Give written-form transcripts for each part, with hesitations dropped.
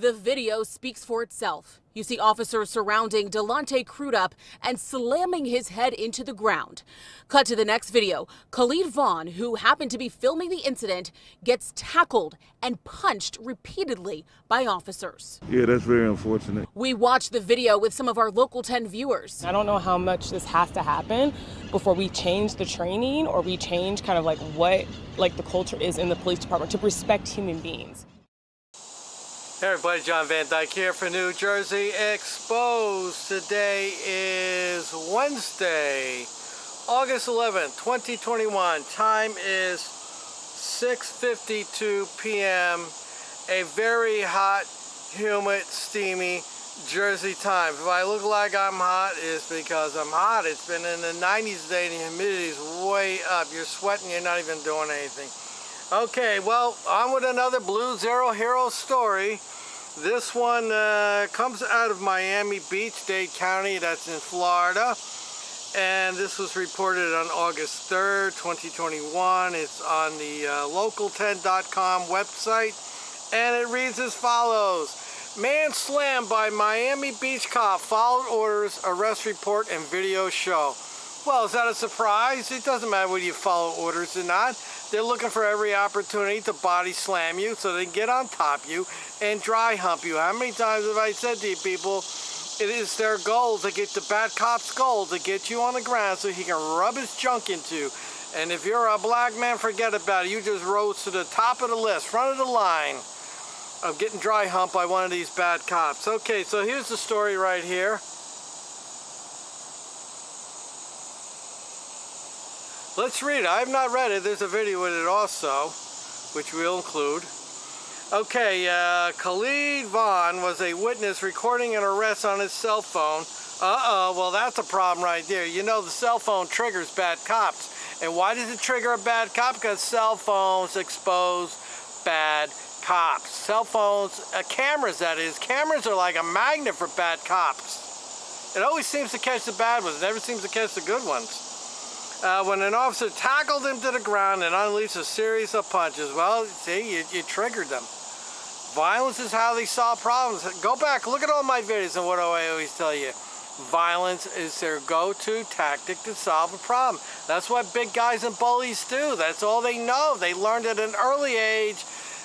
The video speaks for itself. You see officers surrounding Delonte Crudup and slamming his head into the ground. Cut to the next video. Khalid Vaughn, who happened to be filming the incident, gets tackled and punched repeatedly by officers. Yeah, that's very unfortunate. We watched the video with some of our Local 10 viewers. I don't know how much this has to happen before we change the training or we change kind of like what the culture is in the police department to respect human beings. Hey everybody, John Van Dyke here for New Jersey Exposed. Today is Wednesday, August 11th, 2021. Time is 6:52 p.m. A very hot, humid, steamy Jersey time. If I look like I'm hot, it's because I'm hot. It's been in the 90s today and the humidity's way up. You're sweating, you're not even doing anything. Okay, well, on with another Blue Zero Hero story. This one comes out of Miami Beach, Dade County, that's in Florida. And this was reported on August 3rd, 2021. It's on the local10.com website. And it reads as follows. Man slammed by Miami Beach cop, followed orders, arrest report, and video show. Well, is that a surprise? It doesn't matter whether you follow orders or not. They're looking for every opportunity to body slam you so they can get on top of you and dry hump you. How many times have I said to you people, it is their goal to get the bad cop's goal to get you on the ground so he can rub his junk into you. And if you're a black man, forget about it. You just rose to the top of the list, front of the line of getting dry humped by one of these bad cops. Okay, so here's the story right here. Let's read it. I have not read it. There's a video with it also, which we'll include. Okay, Khalid Vaughn was a witness recording an arrest on his cell phone. Well that's a problem right there. You know the cell phone triggers bad cops. And why does it trigger a bad cop? Because cell phones expose bad cops. Cell phones, cameras that is. Cameras are like a magnet for bad cops. It always seems to catch the bad ones. It never seems to catch the good ones. When an officer tackled him to the ground and unleashed a series of punches, well, see, you triggered them. Violence is how they solve problems. Go back, look at all my videos and what do I always tell you? Violence is their go-to tactic to solve a problem. That's what big guys and bullies do. That's all they know. They learned at an early age,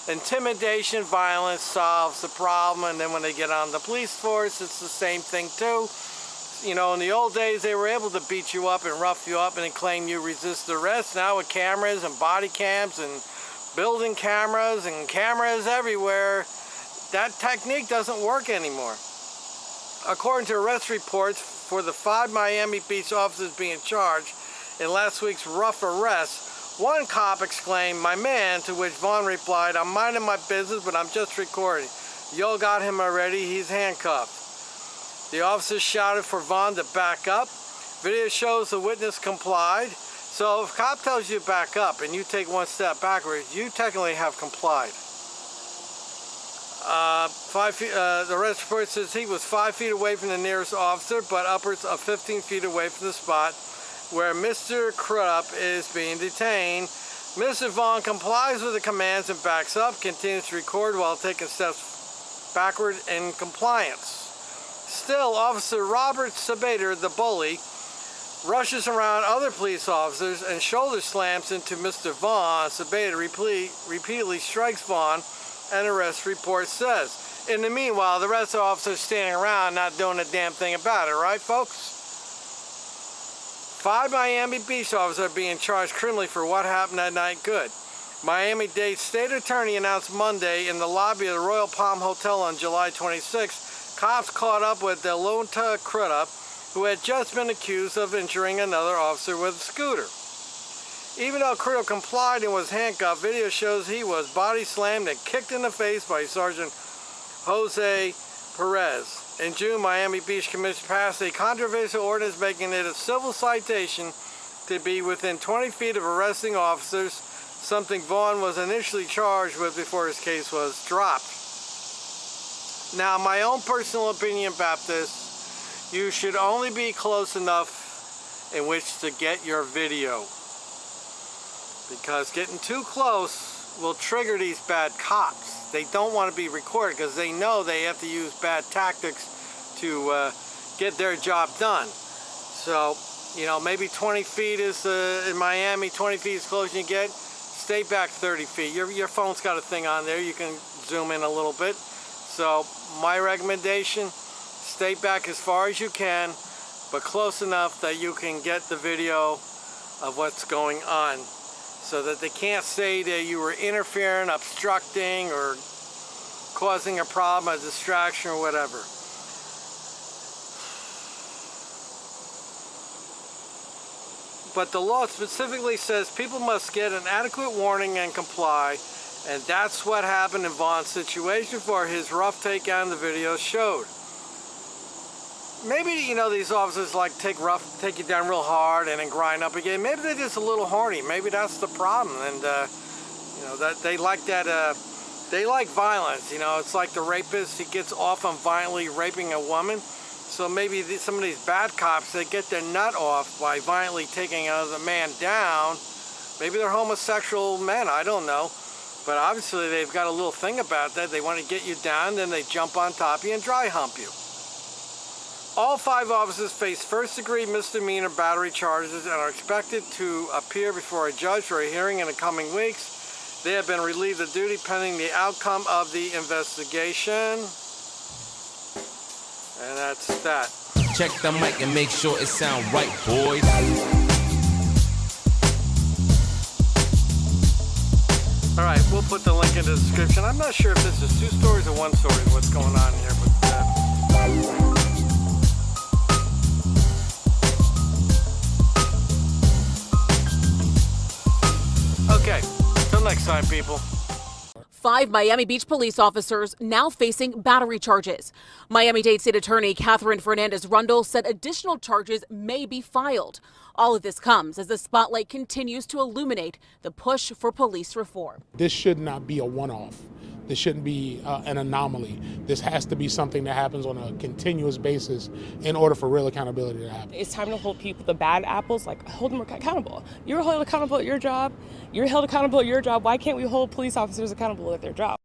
intimidation, violence solves the problem, and then when they get on the police force, it's the same thing too. You know, in the old days, they were able to beat you up and rough you up and then claim you resist arrest. Now with cameras and body cams and building cameras and cameras everywhere, that technique doesn't work anymore. According to arrest reports for the 5 Miami Beach officers being charged in last week's rough arrest, one cop exclaimed, "My man," to which Vaughn replied, "I'm minding my business, but I'm just recording. Y'all got him already, he's handcuffed." The officers shouted for Vaughn to back up. Video shows the witness complied. So if a cop tells you to back up and you take one step backwards, you technically have complied. The arrest report says he was 5 feet away from the nearest officer, but upwards of 15 feet away from the spot where Mr. Crudup is being detained. Mr. Vaughn complies with the commands and backs up, continues to record while taking steps backward in compliance. Still, Officer Robert Sabater, the bully, rushes around other police officers and shoulder slams into Mr. Vaughn. Sabater repeatedly strikes Vaughn, and arrest report says. In the meanwhile, the rest of the officers standing around not doing a damn thing about it, right folks? 5 Miami Beach officers are being charged criminally for what happened that night. Good. Miami-Dade State Attorney announced Monday in the lobby of the Royal Palm Hotel on July 26th, cops caught up with Delonte Crudup, who had just been accused of injuring another officer with a scooter. Even though Crudup complied and was handcuffed, video shows he was body slammed and kicked in the face by Sergeant Jose Perez. In June, Miami Beach Commission passed a controversial ordinance making it a civil citation to be within 20 feet of arresting officers, something Vaughn was initially charged with before his case was dropped. Now, my own personal opinion about this, you should only be close enough in which to get your video. Because getting too close will trigger these bad cops. They don't want to be recorded because they know they have to use bad tactics to get their job done. So, you know, maybe 20 feet is, in Miami, 20 feet is close as you get. Stay back 30 feet. Your phone's got a thing on there. You can zoom in a little bit. So my recommendation, stay back as far as you can, but close enough that you can get the video of what's going on so that they can't say that you were interfering, obstructing, or causing a problem, a distraction, or whatever. But the law specifically says people must get an adequate warning and comply, and that's what happened in Vaughn's situation for his rough take on the video showed. Maybe, you know, these officers like take you down real hard and then grind up again. Maybe they're just a little horny. Maybe that's the problem. And, you know, that they like that, they like violence. You know, it's like the rapist, he gets off on violently raping a woman. So maybe some of these bad cops, they get their nut off by violently taking another man down. Maybe they're homosexual men, I don't know. But obviously they've got a little thing about that. They want to get you down, then they jump on top of you and dry hump you. All 5 officers face first-degree misdemeanor battery charges and are expected to appear before a judge for a hearing in the coming weeks. They have been relieved of duty pending the outcome of the investigation. And that's that. Check the mic and make sure it sound right, boys. All right, we'll put the link in the description. I'm not sure if this is 2 stories or 1 story, what's going on here, but okay, till next time, people. 5 Miami Beach police officers now facing battery charges. Miami-Dade State Attorney Catherine Fernandez-Rundle said additional charges may be filed. All of this comes as the spotlight continues to illuminate the push for police reform. This should not be a one-off. This shouldn't be an anomaly. This has to be something that happens on a continuous basis in order for real accountability to happen. It's time to hold people, the bad apples, like hold them accountable. You're held accountable at your job. You're held accountable at your job. Why can't we hold police officers accountable at their job?